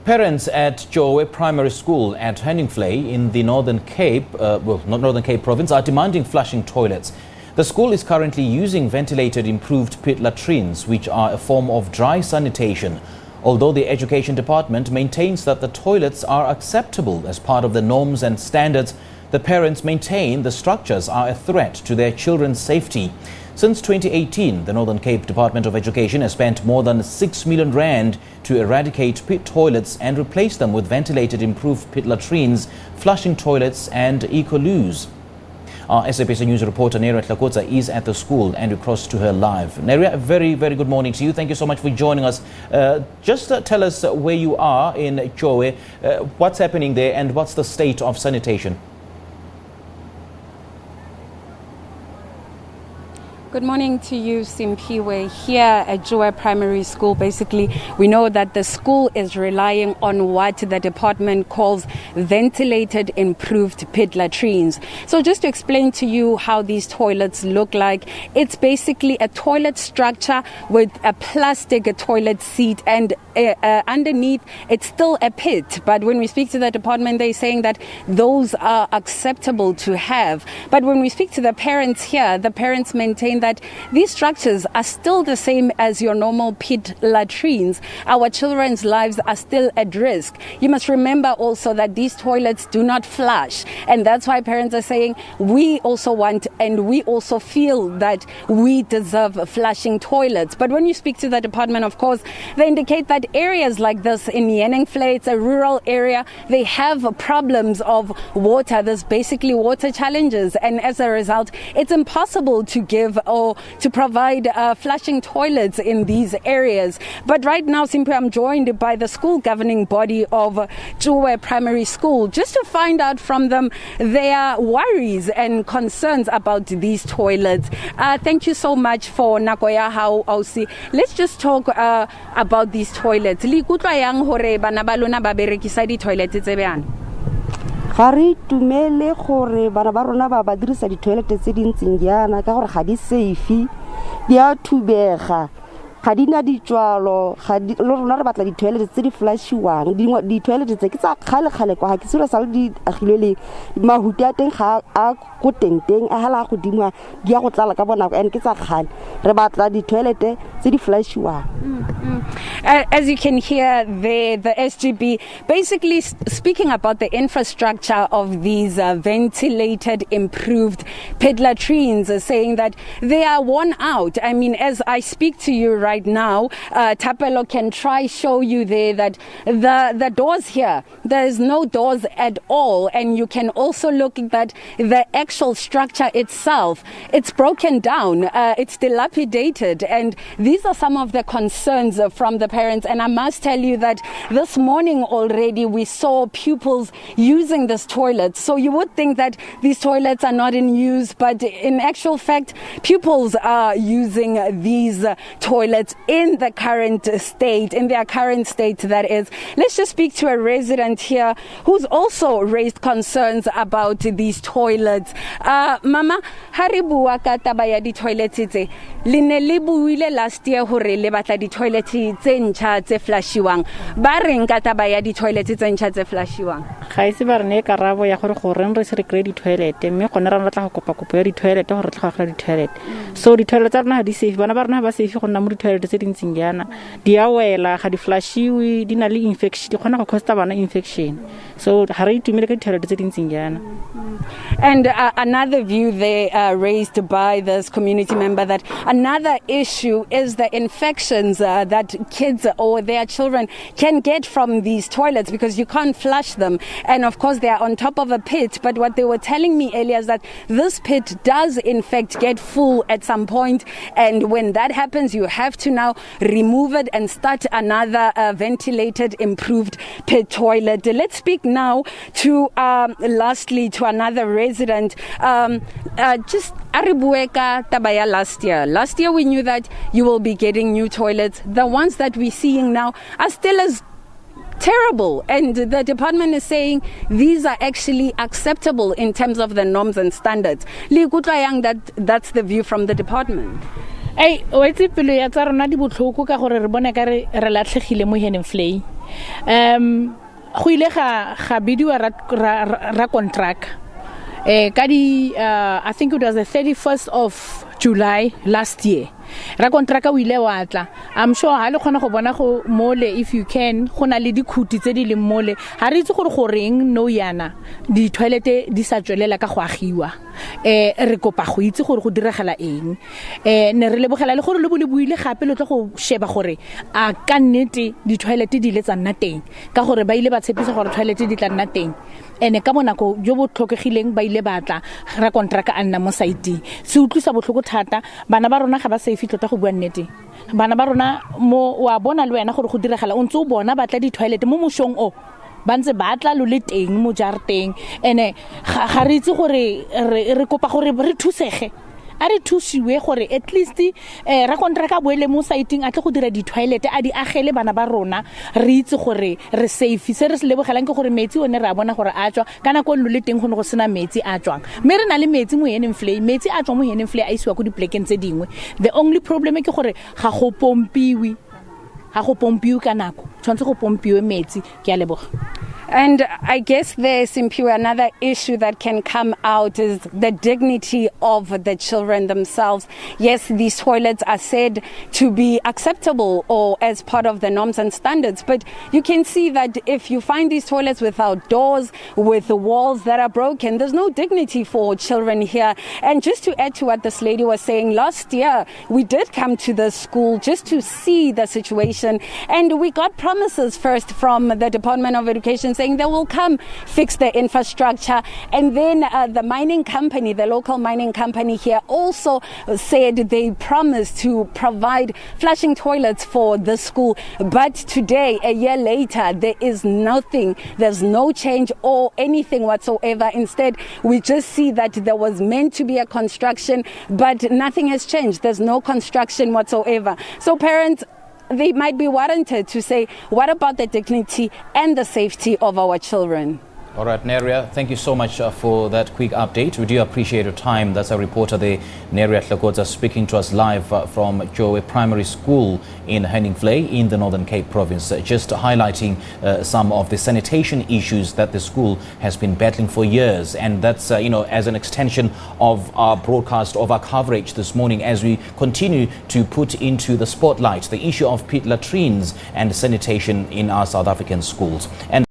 Parents at Joe Primary School at Henningflay in the Northern Cape, Northern Cape province, are demanding flushing toilets. The school is currently using ventilated improved pit latrines, which are a form of dry sanitation. Although the Education Department maintains that the toilets are acceptable as part of the norms and standards, the parents maintain the structures are a threat to their children's safety. Since 2018, the Northern Cape Department of Education has spent more than 6 million rand to eradicate pit toilets and replace them with ventilated improved pit latrines, flushing toilets and Eco Loos. Our SABC News reporter Neria Hlakotsa is at the school and we cross to her live. Neria, a very, very good morning to you. Thank you so much for joining us. Just tell us where you are in Joe, what's happening there and what's the state of sanitation? Good morning to you, Simpiwe. Here at Joe Primary School, basically, we know that the school is relying on what the department calls ventilated improved pit latrines. So just to explain to you how these toilets look like, it's basically a toilet structure with a plastic toilet seat, and underneath it's still a pit. But when we speak to the department, they're saying that those are acceptable to have. But when we speak to the parents here, the parents maintain that these structures are still the same as your normal pit latrines. Our children's lives are still at risk. You must remember also that these toilets do not flush, and that's why parents are saying we also want and we also feel that we deserve flushing toilets. But when you speak to the department, of course, they indicate that areas like this in Henningflay, it's a rural area, they have problems of water. There's basically water challenges, and as a result, it's impossible to give or to provide flushing toilets in these areas. But right now, simply, I'm joined by the school governing body of Joe Primary School just to find out from them their worries and concerns about these toilets. Thank you so much for Nakoya Hao Ausi. Let's just talk about these toilets. Li kutlwa yang hore bana ba lona ba berekisa di toilet tse beana? Ga re tumele gore bana ba rona ba ba dirisa di toilet tse dintseng yana ka gore ga di safe, di a thubega, ga di na ditswalo, ga di le rona re batla di toilet tse di flushiwang. Di toilet tse ke tsa khale kwa ga ke sura sa di agilwe le mahuti a teng ga a go tenteng a hala go dimwa di a go tlala ka bona and ke tsa khale re batla di toilet tse di flushiwang. As you can hear there, the SGB basically speaking about the infrastructure of these ventilated improved pit latrines, saying that they are worn out. I mean, as I speak to you right now, Tapelo can try show you there that the doors here, there is no doors at all, and you can also look at that the actual structure itself, it's broken down, it's dilapidated, and these are some of the concerns from the parents. And I must tell you that this morning already we saw pupils using this toilet. So you would think that these toilets are not in use, but in actual fact, pupils are using these toilets in the current state, that is. Let's just speak to a resident here who's also raised concerns about these toilets. Mama, haribu ka taba ya di toilets tse. Le ne le buile last year hore le batla di toilets tse ntjha tse flushiwang. Ba reng ka taba ya di toilets tse ntjha tse flushiwang? Ga ise ba rene karabo ya gore goreng re se re kry di toilet mme gone ra batla go kopa ya di toilet gore tla ga di toilet. So di toilet tsa rena di safe, bana ba rena ba safe go nna mo di toilet tse dintseng yana. Di a wela ga di flushiwe, di na le infection, di gona go cause bana infection. So ha re itumele ka di toilet tse dintseng yana. And another view there raised by this community member, that another issue is the infections that kids or their children can get from these toilets because you can't flush them. And of course, they are on top of a pit. But what they were telling me earlier is that this pit does in fact get full at some point. And when that happens, you have to now remove it and start another ventilated improved pit toilet. Let's speak now to lastly to another resident. Just Aribueka Tabaya last year. Last year we knew that you will be getting new toilets. The ones that we're seeing now are still as terrible, and the department is saying these are actually acceptable in terms of the norms and standards. That's the view from the department. o itse pelo ya tsa rona di botlhoko ka gore re bone ka re latlhegile mo Henenvlei go ile ga bidiwa ra contract ka di I think it was the 31st of July last year ra contract o ile wa tla I'm sure ha le khona go bona go mole if you can go na le dikhuti tse di leng mole ha re itse gore goreng no yana di toilet di sa tswelela ka go agiwa re kopa go itse gore go diragala eng ne re lebogela le gore le buile gape le tlo go sheba gore a ka nnete di toilet di le tsa nna teng ka gore ba ile ba tshepisa gore toilet di tla nna teng ene ka bonako jo bo tlhokegileng ba ile batla ra contract a nna mo site se utlwisa botlhoko thata bana ba rona ga ba safe tlotla go bua nnete bana ba rona mo wa bona le wena gore go diragala o ntse o bona batla di toilet mo moshong o ba ntse batla lo le teng mo jarteng ene ga re itse gore re kopa gore re thusege a re thusiwe gore at least ra contract boele mo siteng a tle go dira di toilet a di agele bana ba rona re itse gore re safe se re se lebogelang ke gore metsi one re a bona gore a tswa kana go lo le teng go ne go sena metsi a tswang me re na le metsi mo Henenvlei metsi a tswa mo Henenvlei a isiwa go di plekeng tse dingwe the only problem ke gore ga go pompiwe ka nako tshwantse go pompiwe metsi ke a leboga. And I guess there's simply another issue that can come out is the dignity of the children themselves. Yes, these toilets are said to be acceptable or as part of the norms and standards, but you can see that if you find these toilets without doors, with the walls that are broken, there's no dignity for children here. And just to add to what this lady was saying, last year we did come to the school just to see the situation, and we got promises first from the Department of Education saying they will come fix the infrastructure, and then the mining company, the local mining company here, also said they promised to provide flushing toilets for the school. But today, a year later, there is nothing, there's no change or anything whatsoever. Instead, we just see that there was meant to be a construction, but nothing has changed. There's no construction whatsoever. So parents, they might be warranted to say, what about the dignity and the safety of our children? All right, Neria, thank you so much for that quick update. We do appreciate your time. That's our reporter there, Neria Hlakotsa, speaking to us live from Joe Primary School in Henenvlei in the Northern Cape province, just highlighting some of the sanitation issues that the school has been battling for years. And that's, as an extension of our broadcast, of our coverage this morning, as we continue to put into the spotlight the issue of pit latrines and sanitation in our South African schools. And